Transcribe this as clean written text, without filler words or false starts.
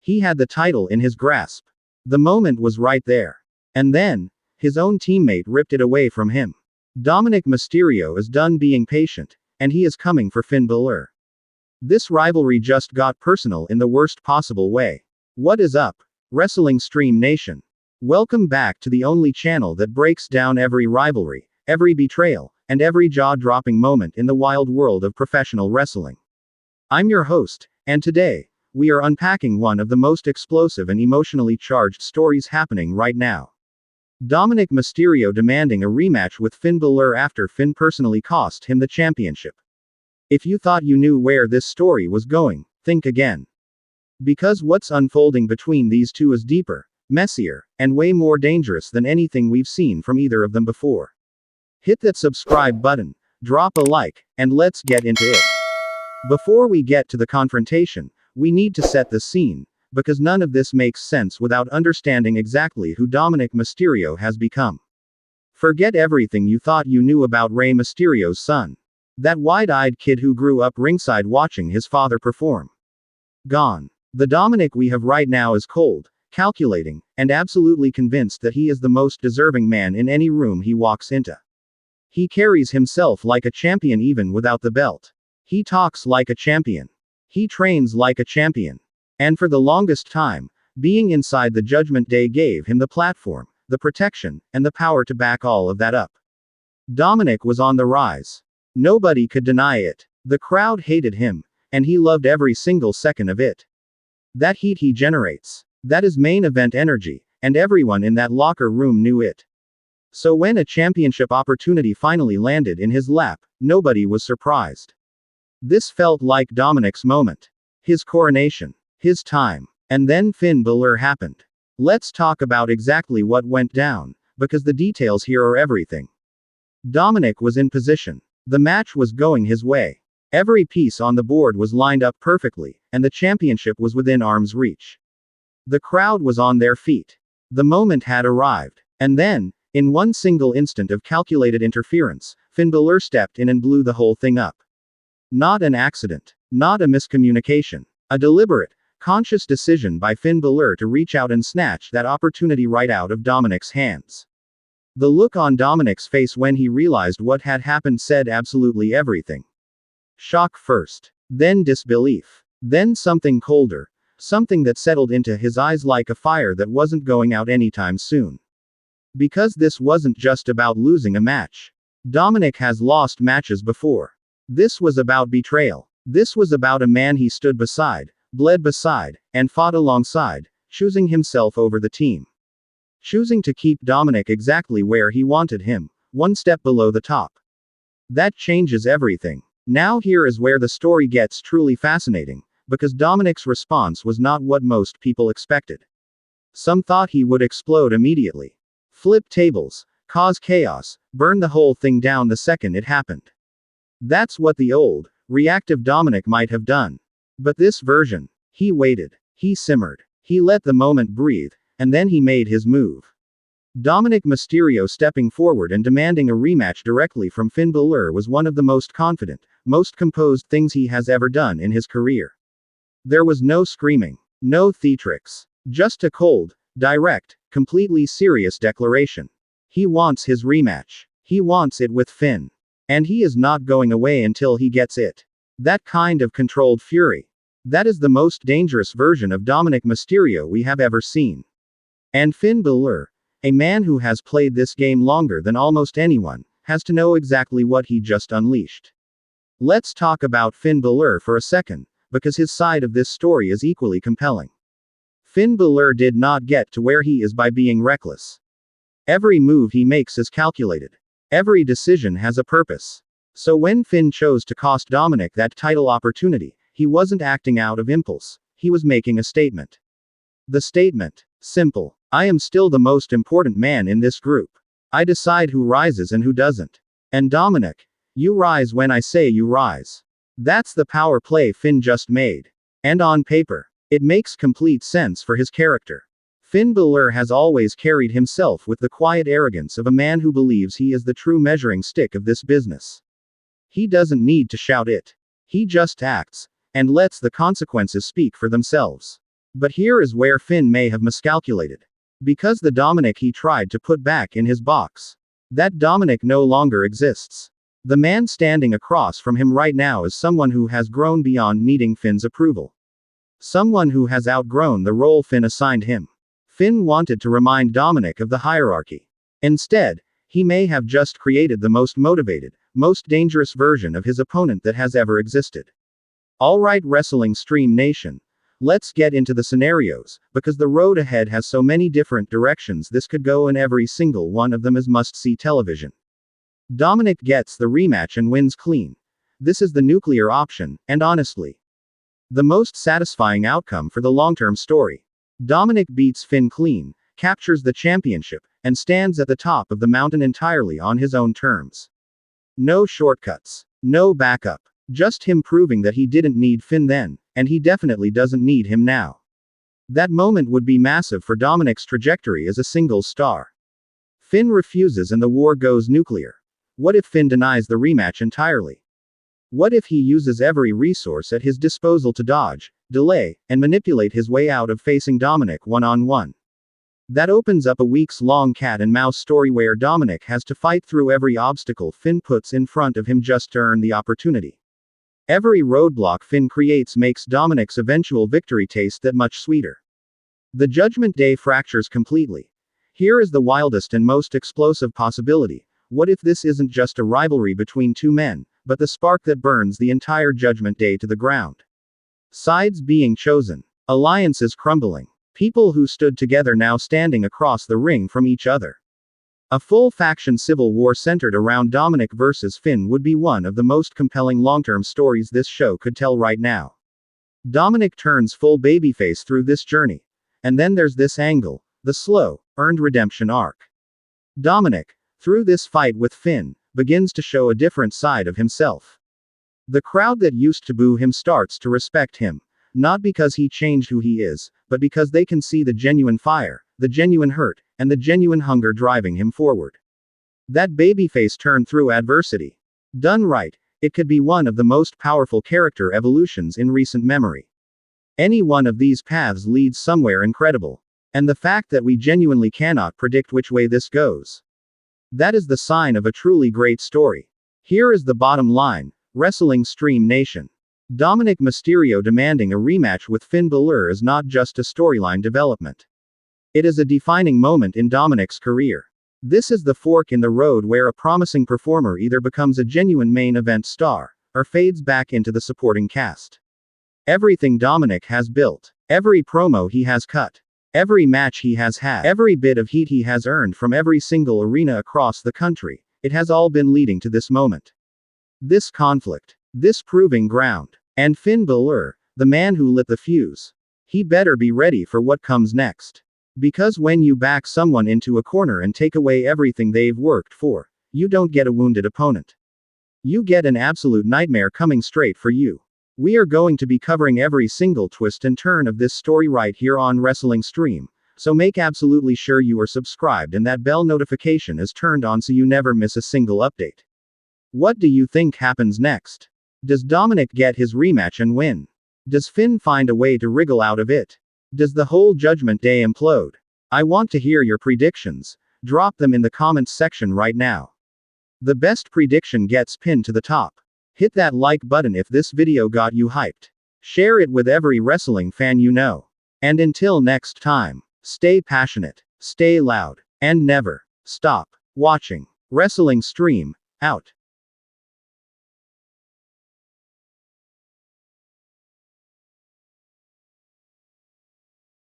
He had the title in his grasp. The moment was right there. And then, his own teammate ripped it away from him. Dominik Mysterio is done being patient, and he is coming for Finn Balor. This rivalry just got personal in the worst possible way. What is up, Wrestling Stream Nation? Welcome back to the only channel that breaks down every rivalry, every betrayal, and every jaw-dropping moment in the wild world of professional wrestling. I'm your host, and today, we are unpacking one of the most explosive and emotionally charged stories happening right now. Dominik Mysterio demanding a rematch with Finn Balor after Finn personally cost him the championship. If you thought you knew where this story was going, think again. Because what's unfolding between these two is deeper, messier, and way more dangerous than anything we've seen from either of them before. Hit that subscribe button, drop a like, and let's get into it. Before we get to the confrontation, we need to set the scene, because none of this makes sense without understanding exactly who Dominik Mysterio has become. Forget everything you thought you knew about Rey Mysterio's son. That wide-eyed kid who grew up ringside watching his father perform. Gone. The Dominik we have right now is cold, calculating, and absolutely convinced that he is the most deserving man in any room he walks into. He carries himself like a champion even without the belt. He talks like a champion. He trains like a champion. And for the longest time, being inside the Judgment Day gave him the platform, the protection, and the power to back all of that up. Dominik was on the rise. Nobody could deny it. The crowd hated him, and he loved every single second of it. That heat he generates, that is main event energy, and everyone in that locker room knew it. So when a championship opportunity finally landed in his lap, nobody was surprised. This felt like Dominik's moment. His coronation. His time. And then Finn Balor happened. Let's talk about exactly what went down, because the details here are everything. Dominik was in position. The match was going his way. Every piece on the board was lined up perfectly, and the championship was within arm's reach. The crowd was on their feet. The moment had arrived. And then, in one single instant of calculated interference, Finn Balor stepped in and blew the whole thing up. Not an accident. Not a miscommunication. A deliberate, conscious decision by Finn Balor to reach out and snatch that opportunity right out of Dominik's hands. The look on Dominik's face when he realized what had happened said absolutely everything. Shock first. Then disbelief. Then something colder. Something that settled into his eyes like a fire that wasn't going out anytime soon. Because this wasn't just about losing a match. Dominik has lost matches before. This was about betrayal. This was about a man he stood beside, bled beside, and fought alongside, choosing himself over the team. Choosing to keep Dominik exactly where he wanted him, one step below the top. That changes everything. Now here is where the story gets truly fascinating, because Dominik's response was not what most people expected. Some thought he would explode immediately. Flip tables, cause chaos, burn the whole thing down the second it happened. That's what the old, reactive Dominik might have done. But this version, he waited. He simmered. He let the moment breathe, and then he made his move. Dominik Mysterio stepping forward and demanding a rematch directly from Finn Balor was one of the most confident, most composed things he has ever done in his career. There was no screaming, no theatrics, just a cold, direct, completely serious declaration. He wants his rematch. He wants it with Finn. And he is not going away until he gets it. That kind of controlled fury. That is the most dangerous version of Dominik Mysterio we have ever seen. And Finn Balor, a man who has played this game longer than almost anyone, has to know exactly what he just unleashed. Let's talk about Finn Balor for a second, because his side of this story is equally compelling. Finn Balor did not get to where he is by being reckless. Every move he makes is calculated. Every decision has a purpose. So when Finn chose to cost Dominik that title opportunity, he wasn't acting out of impulse, he was making a statement. The statement: simple. I am still the most important man in this group. I decide who rises and who doesn't. And Dominik, you rise when I say you rise. That's the power play Finn just made. And on paper, it makes complete sense for his character. Finn Balor has always carried himself with the quiet arrogance of a man who believes he is the true measuring stick of this business. He doesn't need to shout it. He just acts, and lets the consequences speak for themselves. But here is where Finn may have miscalculated. Because the Dominik he tried to put back in his box, that Dominik no longer exists. The man standing across from him right now is someone who has grown beyond needing Finn's approval. Someone who has outgrown the role Finn assigned him. Finn wanted to remind Dominik of the hierarchy. Instead, he may have just created the most motivated, most dangerous version of his opponent that has ever existed. Alright, Wrestling Stream Nation. Let's get into the scenarios, because the road ahead has so many different directions this could go, and every single one of them is must-see television. Dominik gets the rematch and wins clean. This is the nuclear option, and honestly, the most satisfying outcome for the long-term story. Dominik beats Finn clean, captures the championship, and stands at the top of the mountain entirely on his own terms. No shortcuts. No backup. Just him proving that he didn't need Finn then, and he definitely doesn't need him now. That moment would be massive for Dominik's trajectory as a single star. Finn refuses and the war goes nuclear. What if Finn denies the rematch entirely? What if he uses every resource at his disposal to dodge, delay, and manipulate his way out of facing Dominik one-on-one? That opens up a weeks-long cat-and-mouse story where Dominik has to fight through every obstacle Finn puts in front of him just to earn the opportunity. Every roadblock Finn creates makes Dominik's eventual victory taste that much sweeter. The Judgment Day fractures completely. Here is the wildest and most explosive possibility. What if this isn't just a rivalry between two men, but the spark that burns the entire Judgment Day to the ground? Sides being chosen. Alliances crumbling. People who stood together now standing across the ring from each other. A full faction civil war centered around Dominik versus Finn would be one of the most compelling long-term stories this show could tell right now. Dominik turns full babyface through this journey. And then there's this angle, the slow, earned redemption arc. Dominik, through this fight with Finn, begins to show a different side of himself. The crowd that used to boo him starts to respect him, not because he changed who he is, but because they can see the genuine fire, the genuine hurt, and the genuine hunger driving him forward. That babyface turn through adversity. Done right, it could be one of the most powerful character evolutions in recent memory. Any one of these paths leads somewhere incredible. And the fact that we genuinely cannot predict which way this goes, that is the sign of a truly great story. Here is the bottom line, Wrestling Stream Nation. Dominik Mysterio demanding a rematch with Finn Balor is not just a storyline development. It is a defining moment in Dominik's career. This is the fork in the road where a promising performer either becomes a genuine main event star, or fades back into the supporting cast. Everything Dominik has built, every promo he has cut, every match he has had, every bit of heat he has earned from every single arena across the country, it has all been leading to this moment. This conflict. This proving ground. And Finn Balor, the man who lit the fuse. He better be ready for what comes next. Because when you back someone into a corner and take away everything they've worked for, you don't get a wounded opponent. You get an absolute nightmare coming straight for you. We are going to be covering every single twist and turn of this story right here on Wrestling Stream, so make absolutely sure you are subscribed and that bell notification is turned on so you never miss a single update. What do you think happens next? Does Dominik get his rematch and win? Does Finn find a way to wriggle out of it? Does the whole Judgment Day implode? I want to hear your predictions. Drop them in the comments section right now. The best prediction gets pinned to the top. Hit that like button if this video got you hyped. Share it with every wrestling fan you know. And until next time, stay passionate, stay loud, and never stop watching. Wrestling Stream, out.